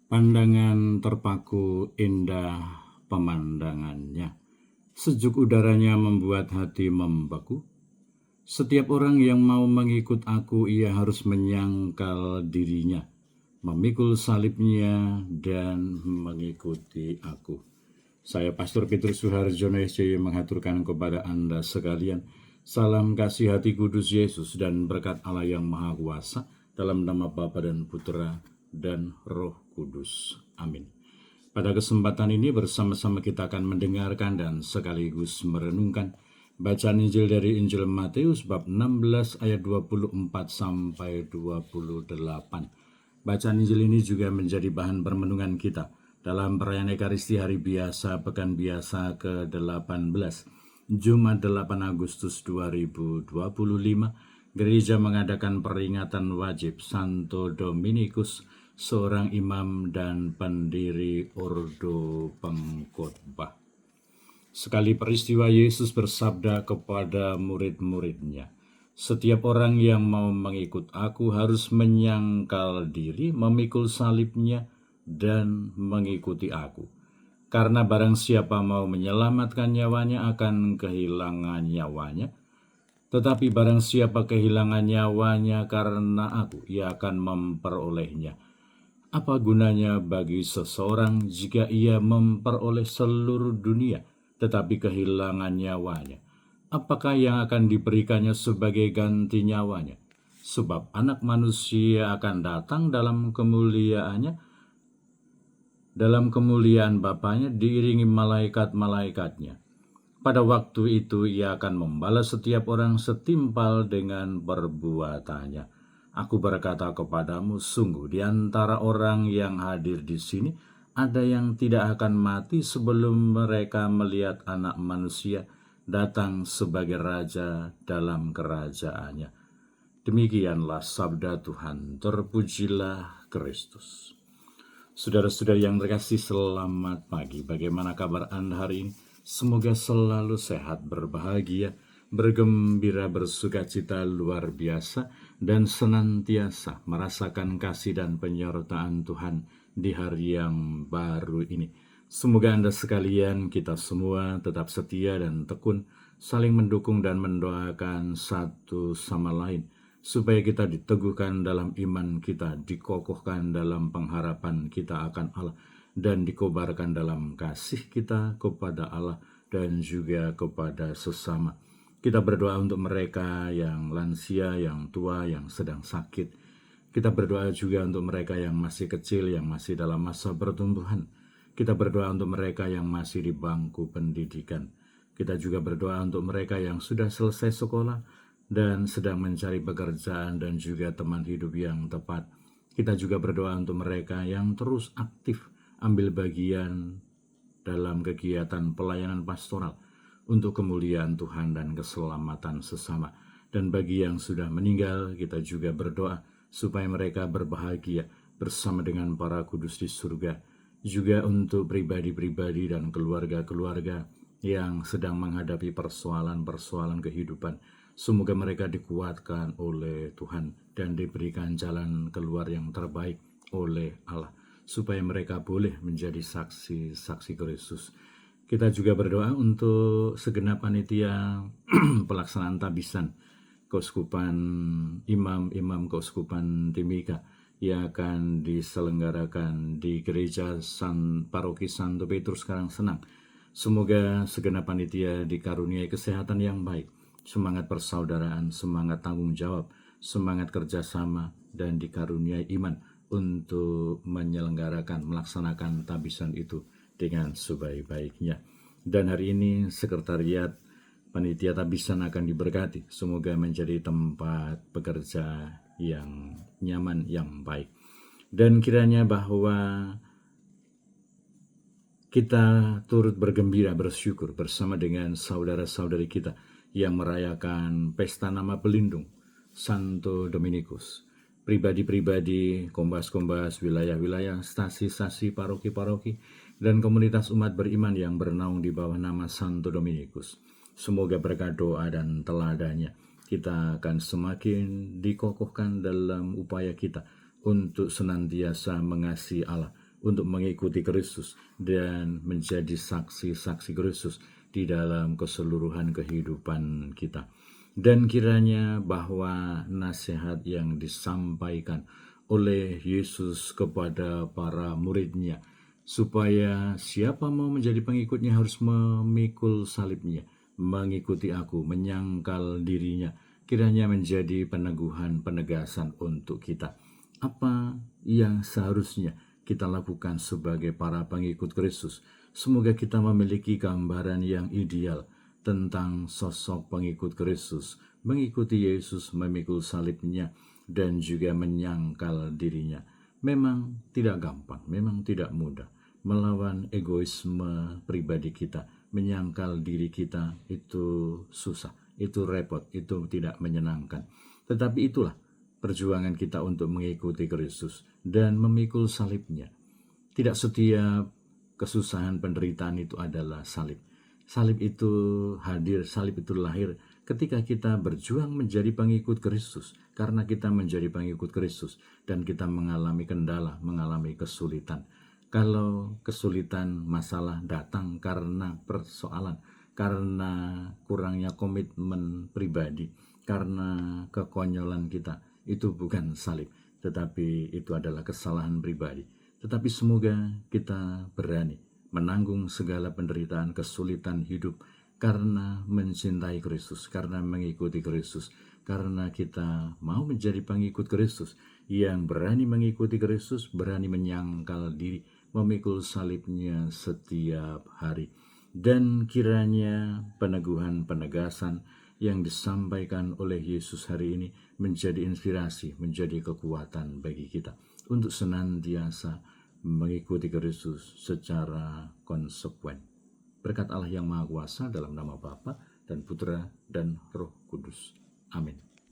Pandangan terpaku indah pemandangannya. Sejuk udaranya membuat hati membeku. Setiap orang yang mau mengikut aku, ia harus menyangkal dirinya, memikul salibnya, dan mengikuti aku. Saya Pastor Petrus Suharjono SJ mengaturkan kepada Anda sekalian salam kasih hati kudus Yesus dan berkat Allah yang Maha Kuasa dalam nama Bapa dan Putra dan Roh Kudus. Amin. Pada kesempatan ini bersama-sama kita akan mendengarkan dan sekaligus merenungkan bacaan Injil dari Injil Matius bab 16 ayat 24 sampai 28. Bacaan Injil ini juga menjadi bahan permenungan kita dalam perayaan Ekaristi Hari Biasa Pekan Biasa ke-18, Jumat 8 Agustus 2025, Gereja mengadakan peringatan wajib Santo Dominikus, seorang imam dan pendiri Ordo Pengkhotbah. Sekali peristiwa Yesus bersabda kepada murid-muridnya, "Setiap orang yang mau mengikut aku harus menyangkal diri, memikul salibnya, dan mengikuti aku. Karena barang siapa mau menyelamatkan nyawanya akan kehilangan nyawanya. Tetapi barang siapa kehilangan nyawanya karena aku, ia akan memperolehnya. Apa gunanya bagi seseorang jika ia memperoleh seluruh dunia, tetapi kehilangan nyawanya? Apakah yang akan diberikannya sebagai ganti nyawanya? Sebab anak manusia akan datang dalam kemuliaan Bapanya diiringi malaikat-malaikatnya. Pada waktu itu ia akan membalas setiap orang setimpal dengan perbuatannya. Aku berkata kepadamu, sungguh di antara orang yang hadir di sini ada yang tidak akan mati sebelum mereka melihat Anak Manusia datang sebagai Raja dalam kerajaannya." Demikianlah sabda Tuhan. Terpujilah Kristus. Saudara-saudara yang terkasih, selamat pagi. Bagaimana kabar Anda hari ini? Semoga selalu sehat, berbahagia, bergembira, bersukacita luar biasa, dan senantiasa merasakan kasih dan penyertaan Tuhan di hari yang baru ini. Semoga Anda sekalian, kita semua tetap setia dan tekun, saling mendukung dan mendoakan satu sama lain, supaya kita diteguhkan dalam iman kita, dikokohkan dalam pengharapan kita akan Allah, dan dikobarkan dalam kasih kita kepada Allah dan juga kepada sesama. Kita berdoa untuk mereka yang lansia, yang tua, yang sedang sakit. Kita berdoa juga untuk mereka yang masih kecil, yang masih dalam masa pertumbuhan. Kita berdoa untuk mereka yang masih di bangku pendidikan. Kita juga berdoa untuk mereka yang sudah selesai sekolah dan sedang mencari pekerjaan dan juga teman hidup yang tepat. Kita juga berdoa untuk mereka yang terus aktif ambil bagian dalam kegiatan pelayanan pastoral untuk kemuliaan Tuhan dan keselamatan sesama. Dan bagi yang sudah meninggal, kita juga berdoa supaya mereka berbahagia bersama dengan para kudus di surga. Juga untuk pribadi-pribadi dan keluarga-keluarga yang sedang menghadapi persoalan-persoalan kehidupan, semoga mereka dikuatkan oleh Tuhan dan diberikan jalan keluar yang terbaik oleh Allah, supaya mereka boleh menjadi saksi-saksi Kristus. Kita juga berdoa untuk segenap panitia pelaksanaan tabisan Keuskupan Imam Keuskupan Timika yang akan diselenggarakan di Gereja Paroki Santo Petrus Karangsenang. Semoga segenap panitia dikaruniai kesehatan yang baik, semangat persaudaraan, semangat tanggung jawab, semangat kerjasama, dan dikaruniai iman untuk melaksanakan tabisan itu dengan sebaik-baiknya. Dan hari ini sekretariat panitia tabisan akan diberkati. Semoga menjadi tempat bekerja yang nyaman, yang baik. Dan kiranya bahwa kita turut bergembira, bersyukur bersama dengan saudara-saudari kita yang merayakan pesta nama pelindung Santo Dominikus. Pribadi-pribadi, kombas-kombas, wilayah-wilayah, stasi-stasi, paroki-paroki, dan komunitas umat beriman yang bernaung di bawah nama Santo Dominikus. Semoga berkat doa dan teladannya kita akan semakin dikokohkan dalam upaya kita untuk senantiasa mengasihi Allah, untuk mengikuti Kristus dan menjadi saksi-saksi Kristus di dalam keseluruhan kehidupan kita. Dan kiranya bahwa nasihat yang disampaikan oleh Yesus kepada para muridnya, supaya siapa mau menjadi pengikutnya harus memikul salibnya, mengikuti aku, menyangkal dirinya, kiranya menjadi peneguhan, penegasan untuk kita. Apa yang seharusnya kita lakukan sebagai para pengikut Kristus? Semoga kita memiliki gambaran yang ideal tentang sosok pengikut Kristus, mengikuti Yesus, memikul salibnya, dan juga menyangkal dirinya. Memang tidak gampang, memang tidak mudah. Melawan egoisme pribadi kita, menyangkal diri kita, itu susah, itu repot, itu tidak menyenangkan. Tetapi itulah perjuangan kita untuk mengikuti Kristus dan memikul salibnya. Tidak setiap kesusahan penderitaan itu adalah salib. Salib itu hadir, salib itu lahir ketika kita berjuang menjadi pengikut Kristus. Karena kita menjadi pengikut Kristus dan kita mengalami kendala, mengalami kesulitan. Kalau kesulitan, masalah datang karena persoalan, karena kurangnya komitmen pribadi, karena kekonyolan kita, itu bukan salib, tetapi itu adalah kesalahan pribadi. Tetapi semoga kita berani menanggung segala penderitaan, kesulitan hidup karena mencintai Kristus, karena mengikuti Kristus, karena kita mau menjadi pengikut Kristus yang berani mengikuti Kristus, berani menyangkal diri, memikul salibnya setiap hari. Dan kiranya peneguhan, penegasan yang disampaikan oleh Yesus hari ini menjadi inspirasi, menjadi kekuatan bagi kita untuk senantiasa mengikuti Kristus secara konsekuen. Berkat Allah yang Maha Kuasa, dalam nama Bapa dan Putra dan Roh Kudus.